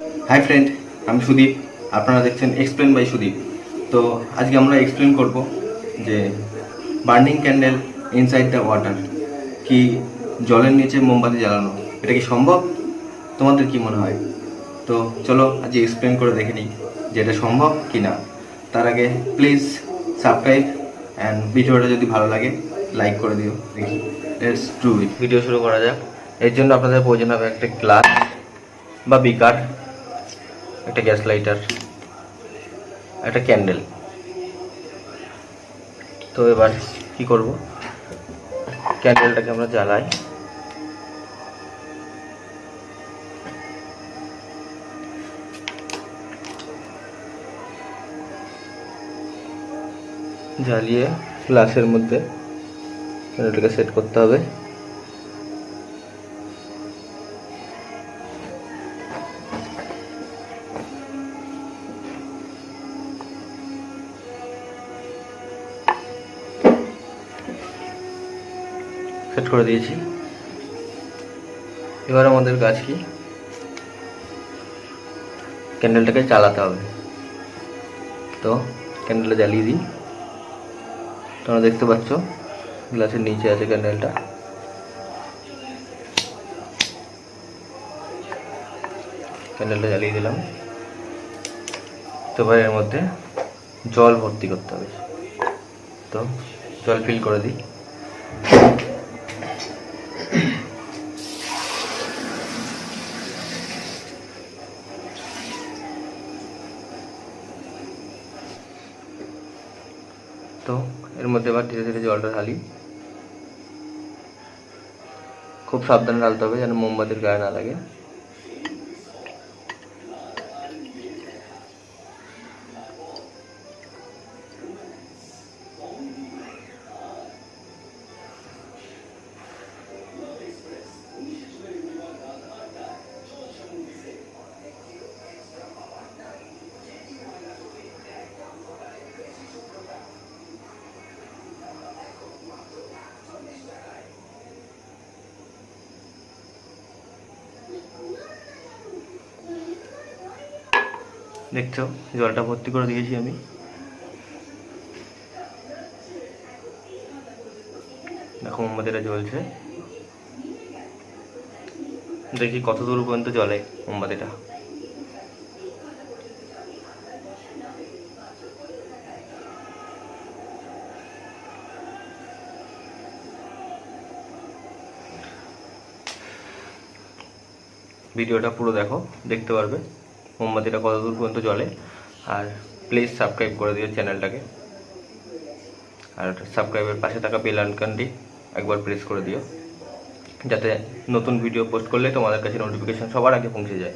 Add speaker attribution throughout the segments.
Speaker 1: Hi friend, আমি সুদীপ। আপনারা দেখছেন এক্সপ্লেন বাই সুদীপ। তো আজকে আমরা এক্সপ্লেন করব যে burning candle inside the water, কি জলের নিচে মোমবাতি জ্বালানো, এটা কি সম্ভব? তোমাদের কি মনে হয়? তো চলো আজকে এক্সপ্লেন করে দেখে নিই যে এটা সম্ভব কি না। তার আগে প্লিজ সাবস্ক্রাইব অ্যান্ড ভিডিওটা যদি ভালো লাগে লাইক করে দিও। দেখি, লেটস ডু ইট। ভিডিও শুরু করা যাক। এর জন্য আপনাদের প্রয়োজন হবে একটা গ্লাস বা বিকার, একটা গ্যাস লাইটার, একটা ক্যান্ডেল। তো এবার কি করব, ক্যান্ডেলটাকে আমরা জ্বালাই। জ্বালিয়ে গ্লাসের মধ্যে ক্যান্ডেলটাকে সেট করতে হবে। সেট করে দিয়েছি। এবার আমাদের কাজ কি, ক্যান্ডেলটাকে জ্বালাতে হবে। তো ক্যান্ডেলটা জ্বালিয়ে দিই। তোমরা দেখতে পাচ্ছ গ্লাসের নিচে আছে ক্যান্ডেলটা। ক্যান্ডেলটা জ্বালিয়ে দিলাম। তো এবার এর মধ্যে জল ভর্তি করতে হবে। তো জল ফিল করে দিই। তো এর মধ্যে এবার ধীরে ধীরে জলটা ঢালি। খুব সাবধানে ঢালতে হবে যেন মোমবাতির গায়ে না লাগে। দেখছো জলটা ভর্তি করে দিয়েছি আমি। দেখো মোমবাতিটা জ্বলছে। দেখি কত দূর পর্যন্ত জ্বলে মোমবাতিটা। ভিডিওটা পুরো দেখো, দেখতে পারবে মোমবাতিটা কত দূর পর্যন্ত জ্বলে। আর প্লিজ সাবস্ক্রাইব করে দিও চ্যানেলটাকে। আর সাবস্ক্রাইবের পাশে থাকা বেল আইকনটি একবার প্রেস করে দিও, যাতে নতুন ভিডিও পোস্ট করলে তোমাদের কাছে নোটিফিকেশন সবার আগে পৌঁছে যায়।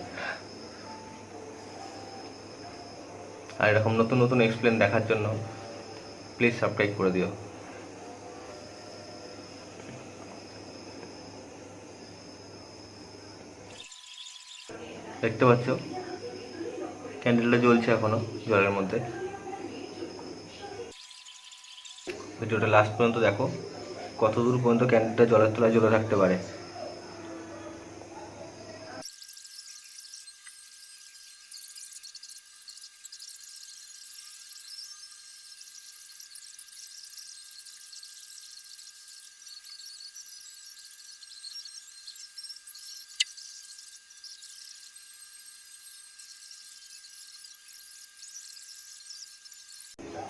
Speaker 1: আর এরকম নতুন নতুন এক্সপ্লেন দেখার জন্য প্লিজ সাবস্ক্রাইব করে দিও। দেখতে পাচ্ছ ক্যান্ডেলটা জ্বলছে এখনো জলের মধ্যে। ভিডিওটা লাস্ট পর্যন্ত দেখো, কত দূর পর্যন্ত ক্যান্ডেলটা জলের তলায় জ্বলে থাকতে পারে।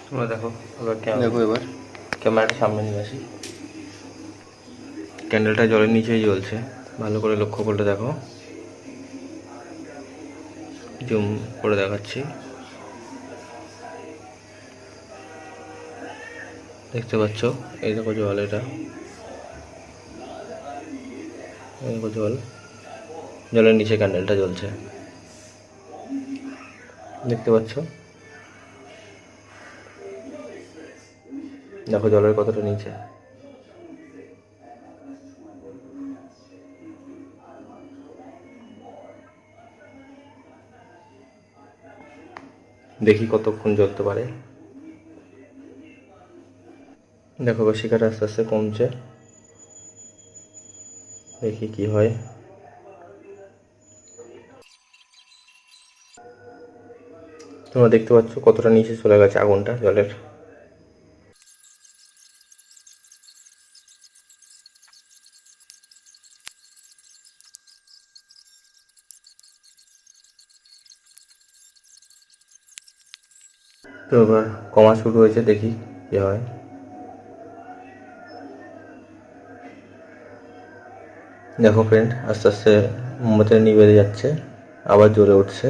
Speaker 1: তোমরা দেখো এবার এবার ক্যামেরাটা সামনে নিয়ে আসি। ক্যান্ডেলটা জলের নিচেই জ্বলছে, ভালো করে লক্ষ্য করলে দেখো। জুম করে দেখাচ্ছি। দেখতে পাচ্ছ এই দেখো জল, এটা এই দেখো জল, জলের নিচে ক্যান্ডেলটা জ্বলছে। দেখতে পাচ্ছ, দেখো জলের কতটা নিচে। দেখি কতক্ষণ জ্বলতে পারে। দেখো এবার শিখাটা আস্তে আস্তে কমছে, দেখি কি হয়। তোমরা দেখতে পাচ্ছ কতটা নিচে চলে গেছে আগুনটা জলের। তো এবার কমা শুরু হয়েছে, দেখি কি হয়। দেখো ফ্রেন্ড, আস্তে আস্তে মোমবাতিটা নিভে যাচ্ছে, আবার জ্বলে উঠছে।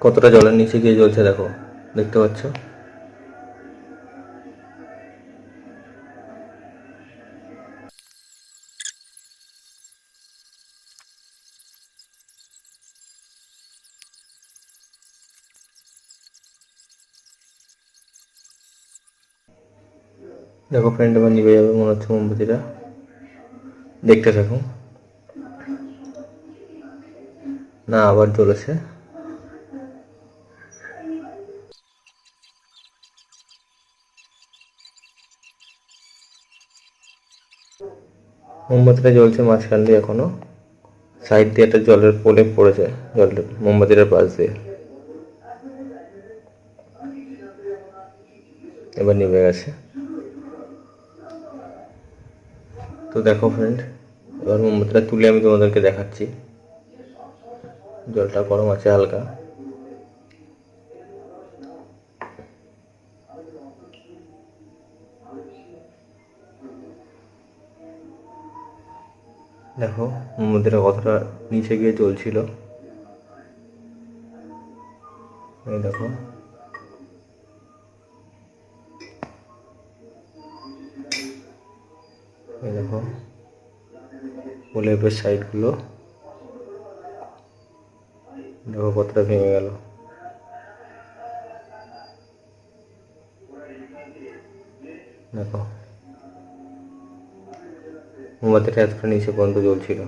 Speaker 1: কতটা জলের নিচে গিয়ে জ্বলছে দেখো, দেখতে পাচ্ছ। দেখো ফ্রেন্ড, এবার নিভে যাবে মনে হচ্ছে মোমবাতিটা, দেখতে থাকো। না, আবার জ্বলেছে। মোমবাতিটা জ্বলছে মাঝখান দিয়ে, এখনো সাইড দিয়ে একটা জলের প্রলেপ পড়েছে জলের মোমবাতিটার পাশ দিয়ে। এবার নিভে গেছে। তো দেখো ফ্রেন্ড, এবার মোমবাতিটা তুলে আমি তোমাদেরকে দেখাচ্ছি। জলটা গরম আছে হালকা। দেখো মোমবাতিটা কতটা নিচে গিয়ে জ্বলছিল, এই দেখো। এই দেখো প্রলেপের সাইডগুলো, দেখো কতটা ভেঙে গেল। দেখো মোমবাতিটা এতটা নিচে পর্যন্ত জ্বলছিল।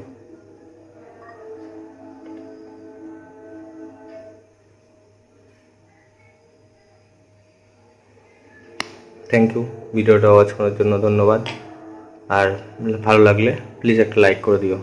Speaker 1: থ্যাংক ইউ, ভিডিওটা ওয়াচ করার জন্য ধন্যবাদ। আর ভালো লাগলে প্লিজ একটা লাইক করে দিও।